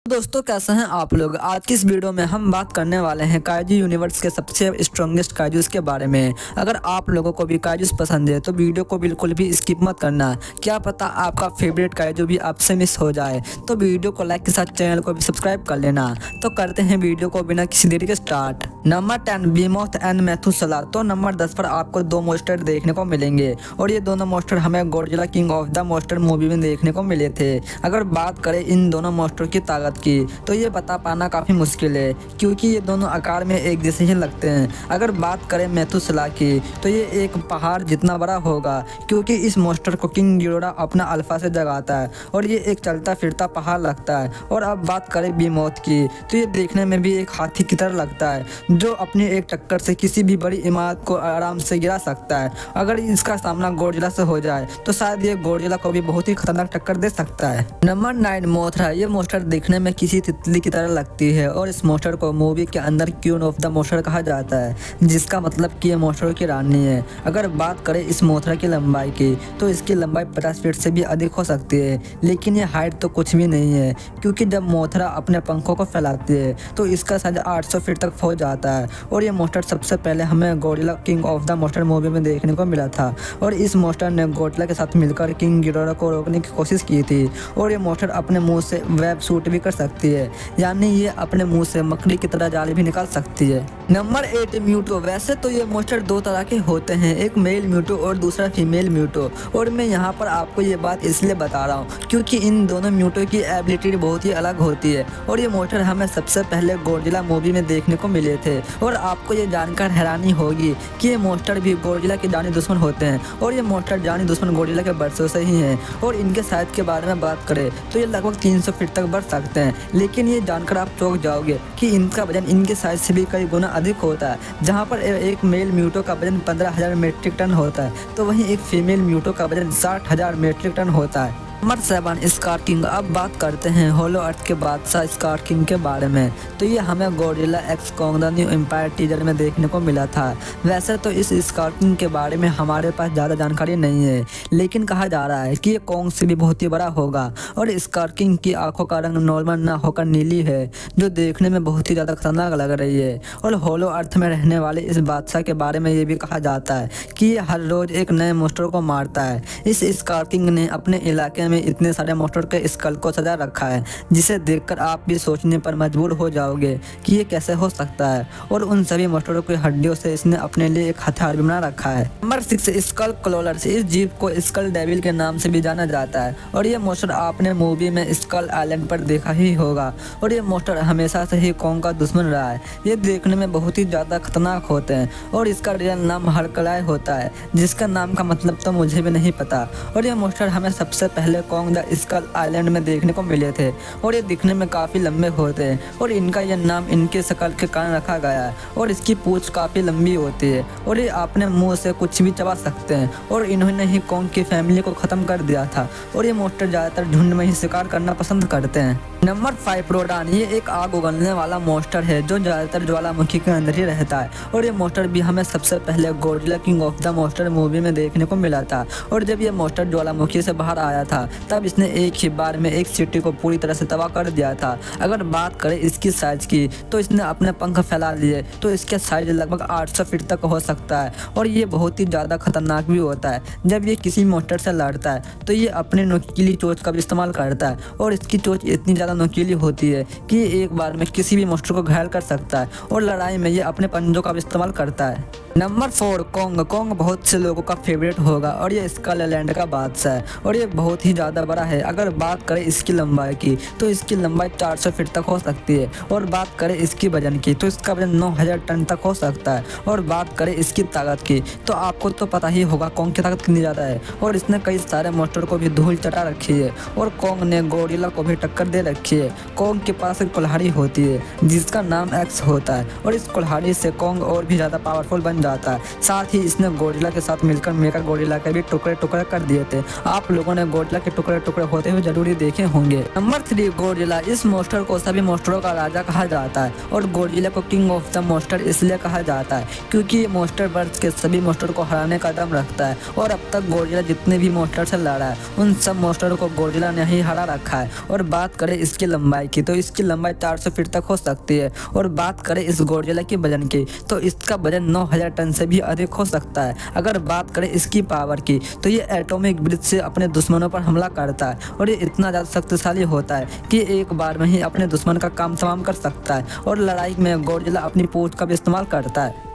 दोस्तों कैसे हैं आप लोग। आज की इस वीडियो में हम बात करने वाले हैं काइजू यूनिवर्स के सबसे स्ट्रॉन्गेस्ट काइजूस के बारे में। अगर आप लोगों को भी काइजूस पसंद है तो वीडियो को बिल्कुल भी स्किप मत करना। क्या पता आपका फेवरेट काइजू भी आपसे मिस हो जाए। तो वीडियो को लाइक के साथ चैनल को भी सब्सक्राइब कर लेना। तो करते हैं वीडियो को बिना किसी देरी के start. Number 10 Behemoth and Methuselah. तो नंबर 10 पर आपको दो मोस्टर देखने को मिलेंगे और ये दोनों मोस्टर हमें Godzilla king of the मोस्टर movie में देखने को मिले थे। अगर बात करें इन दोनों मोस्टर की ताकत की तो ये बता पाना काफ़ी मुश्किल है क्योंकि ये दोनों आकार में एक जैसे ही लगते हैं। अगर बात करें मेथुसेला की तो ये एक पहाड़ जितना बड़ा होगा क्योंकि इस मोस्टर को किंग गिडोरा अपना अल्फा से जगाता है और ये एक चलता फिरता पहाड़ लगता है। और अब बात करें बीमोथ की तो ये देखने में भी एक हाथी की तरह लगता है जो अपनी एक टक्कर से किसी भी बड़ी इमारत को आराम से गिरा सकता है। अगर इसका सामना गॉडजिला से हो जाए तो शायद ये गॉडजिला को भी बहुत ही खतरनाक टक्कर दे सकता है। Number 9 Mothra. ये मोस्टर देखने में किसी तितली की तरह लगती है और इस मोस्टर को मूवी के अंदर क्वीन ऑफ द मोस्टर कहा जाता है जिसका मतलब कि ये मोस्टर की रानी है। अगर बात करें इस मोथरा की लंबाई की तो इसकी लंबाई 50 फीट से भी अधिक हो सकती है, लेकिन ये हाइट तो कुछ भी नहीं है क्योंकि जब मोथरा अपने पंखों को फैलाती है तो इसका साइज 800 फीट तक पहुंच जाता है। और ये मोस्टर सबसे पहले हमें Godzilla king of the मोस्टर movie में देखने को मिला था और इस मोस्टर ने गॉडजिला के साथ मिलकर किंग गिडोरा को रोकने की कोशिश की थी। और ये मोस्टर अपने मुंह से वेब शूट भी कर सकती है, यानी ये अपने मुंह से मकड़ी की तरह जाली भी निकाल सकती है। नंबर 8 म्यूटो। वैसे तो ये मोस्टर दो तरह के होते हैं, एक मेल म्यूटो और दूसरा फीमेल म्यूटो। और मैं यहाँ पर आपको ये बात इसलिए बता रहा हूँ क्योंकि इन दोनों म्यूटो की एबिलिटी बहुत ही अलग होती है और ये मोस्टर हमें सबसे पहले गॉडजिला मूवी में देखने को मिले थे। और आपको ये जानकर हैरानी होगी कि ये मोस्टर भी गॉडजिला के जानी दुश्मन होते हैं और ये मोस्टर जानी दुश्मन गॉडजिला के बरसों से ही हैं। और इनके साइज के बारे में बात करें तो ये लगभग 300 फीट तक बढ़ सकते हैं, लेकिन ये जानकर आप चौंक जाओगे कि इनका वजन इनके साइज से भी कई गुना अधिक होता है। जहां पर एक मेल म्यूटो का वजन 15,000 मीट्रिक टन होता है तो वहीं एक फीमेल म्यूटो का वजन 60,000 मीट्रिक टन होता है। Number 7 scar king. अब बात करते हैं होलो अर्थ के बादशाह स्कार किंग के बारे में। तो ये हमें Godzilla x Kong the new empire teaser में देखने को मिला था। वैसे तो इस स्कार किंग के बारे में हमारे पास ज़्यादा जानकारी नहीं है, लेकिन कहा जा रहा है कि ये कॉन्ग से भी बहुत ही बड़ा होगा। और स्कार किंग की आंखों का रंग नॉर्मल ना होकर नीली है जो देखने में बहुत ही ज़्यादा खतरनाक लग रही है। और होलो अर्थ में रहने वाले इस बादशाह के बारे में ये भी कहा जाता है कि ये हर रोज़ एक नए मोस्टर को मारता है। इस स्कार किंग ने अपने इलाके में इतने सारे मोस्टर के स्कल को सजा रखा है जिसे देखकर आप भी सोचने पर मजबूर हो जाओगे कि ये कैसे हो सकता है। और उन सभी मोस्टरों की हड्डियों से इसने अपने लिए एक हथियार भी बना रखा है। Number 6 skull crawlers. इस जीव को स्कल डेविल के नाम से भी जाना जाता है और ये मोस्टर आपने मूवी में स्कल आइलैंड पर देखा ही होगा। और ये मोस्टर हमेशा से ही कॉन्ग का दुश्मन रहा है। ये देखने में बहुत ही ज़्यादा खतरनाक होते हैं और इसका रियल नाम हरकलाय होता है जिसका नाम का मतलब तो मुझे भी नहीं पता। और ये मोस्टर हमें सबसे पहले कॉन्ग द स्कल आइलैंड में देखने को मिले थे और ये दिखने में काफ़ी लंबे होते हैं और इनका यह नाम इनके शकल के कारण रखा गया है। और इसकी पूंछ काफ़ी लंबी होती है और ये अपने मुंह से कुछ भी चबा सकते हैं। और इन्होंने ही कॉन्ग की फैमिली को ख़त्म कर दिया था और ये मोस्टर ज़्यादातर झुंड में ही शिकार करना पसंद करते हैं। नंबर 5 रोडान। ये एक आग उगलने वाला मोस्टर है जो ज़्यादातर ज्वालामुखी के अंदर ही रहता है और ये मोस्टर भी हमें सबसे पहले Godzilla king of the मोस्टर movie में देखने को मिला था। और जब ये मोस्टर ज्वालामुखी से बाहर आया था तब इसने एक ही बार में एक सिटी को पूरी तरह से तबाह कर दिया था। अगर बात करें इसकी साइज की तो इसने अपने पंख फैला लिए तो इसके साइज लगभग 800 फीट तक हो सकता है और ये बहुत ही ज़्यादा खतरनाक भी होता है। जब ये किसी मोस्टर से लड़ता है तो ये अपने नुकीली चोंच का भी इस्तेमाल करता है और इसकी चोंच इतनी ज़्यादा नुकीली होती है कि ये एक बार में किसी भी मोस्टर को घायल कर सकता है और लड़ाई में ये अपने पंजों का भी इस्तेमाल करता है। Number 4 Kong. कॉन्ग बहुत से लोगों का फेवरेट होगा और ये स्कल आइलैंड का बादशाह है और ये बहुत ही ज़्यादा बड़ा है। अगर बात करें इसकी लंबाई की तो इसकी लंबाई 400 फीट तक हो सकती है और बात करें इसकी वजन की तो इसका वजन 9,000 टन तक हो सकता है। और बात करें इसकी ताकत की तो आपको तो पता ही होगा कॉन्ग की ताकत कितनी ज़्यादा है और इसने कई सारे मोस्टर को भी धूल चटा रखी है और कॉन्ग ने गॉडजिला को भी टक्कर दे रखी है। कॉन्ग के पास एक कुल्हाड़ी होती है जिसका नाम एक्स होता है और इस कुल्हाड़ी से कॉन्ग और भी ज़्यादा पावरफुल बन जाता है। साथ ही इसने गॉडजिला के साथ मिलकर मेगा गॉडजिला के भी टुकड़े टुकड़े कर दिए थे। आप लोगों ने गॉडजिला के टुकड़े टुकड़े होते हुए जरूरी देखे होंगे। Number 3 Godzilla. इस मोस्टर को सभी मोस्टरों का राजा कहा जाता है और गॉडजिला को किंग ऑफ द मोस्टर इसलिए कहा जाता है क्योंकि ये मोस्टर वर्ल्ड के सभी मोस्टर को हराने का दम रखता है और अब तक गॉडजिला जितने भी मोस्टर से लड़ा है उन सब मोस्टर को गॉडजिला ने ही हरा रखा है। और बात करें इसकी लंबाई की, तो इसकी लंबाई 400 फीट तक हो सकती है। और बात करें इस गॉडजिला के वजन की, तो इसका वजन 9000 टन से भी अधिक हो सकता है। अगर बात करें इसकी पावर की, तो ये एटॉमिक ब्रिज से अपने दुश्मनों पर हमला करता है और ये इतना ज़्यादा शक्तिशाली होता है कि एक बार में ही अपने दुश्मन का काम तमाम कर सकता है। और लड़ाई में गॉडजिला अपनी पूंछ का भी इस्तेमाल करता है।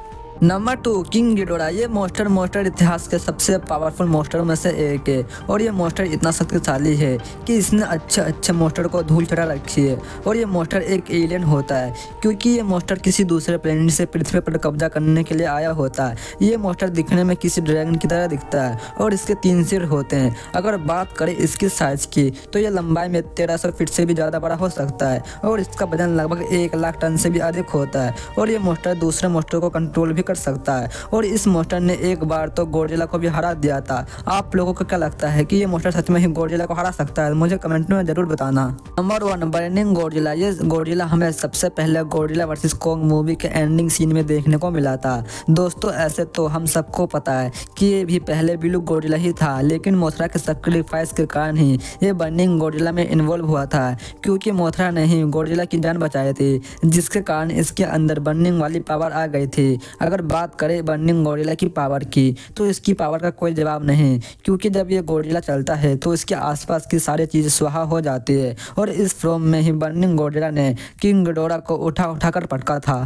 Number 2, king Ghidorah. ये मोस्टर इतिहास के सबसे पावरफुल मोस्टर में से एक है और ये मोस्टर इतना शक्तिशाली है कि इसने अच्छे मोस्टर को धूल चटा रखी है। और ये मोस्टर एक एलियन होता है क्योंकि ये मोस्टर किसी दूसरे प्लेनेट से पृथ्वी पर कब्जा करने के लिए आया होता है। ये मोस्टर दिखने में किसी ड्रैगन की तरह दिखता है और इसके 3 सिर होते हैं। अगर बात करें इसकी साइज की, तो ये लंबाई में 1300 फीट से भी ज़्यादा बड़ा हो सकता है और इसका वजन लगभग 1 लाख टन से भी अधिक होता है। और ये मोस्टर दूसरे मोस्टर को कंट्रोल भी कर सकता है और इस मोस्टर ने एक बार तो गॉडजिला को भी हरा दिया था। आप लोगों को क्या लगता है कि ये मोस्टर सच में ही गॉडजिला को हरा सकता है? मुझे कमेंट में जरूर बताना। Number 1, burning Godzilla. ये गॉडजिला हमें सबसे पहले गॉडजिला वर्सेस कॉन्ग मूवी के एंडिंग सीन में देखने को मिला था। दोस्तों, ऐसे तो हम सबको पता है कि ये भी पहले ब्लू गॉडजिला ही था, लेकिन मोथरा के सैक्रिफाइस के कारण ही ये बर्निंग गॉडजिला में इन्वॉल्व हुआ था, क्योंकि मोथरा ने ही गॉडजिला की जान बचाई थी, जिसके कारण इसके अंदर बर्निंग वाली पावर आ गई थी। अगर बात करें बर्निंग गॉडजिला की पावर की, तो इसकी पावर का कोई जवाब नहीं, क्योंकि जब ये गॉडजिला चलता है तो इसके आसपास की सारी चीज़ स्वाहा हो जाती है। और इस फिल्म में ही बर्निंग गॉडजिला ने किंग गिडोरा को उठा कर पटका था।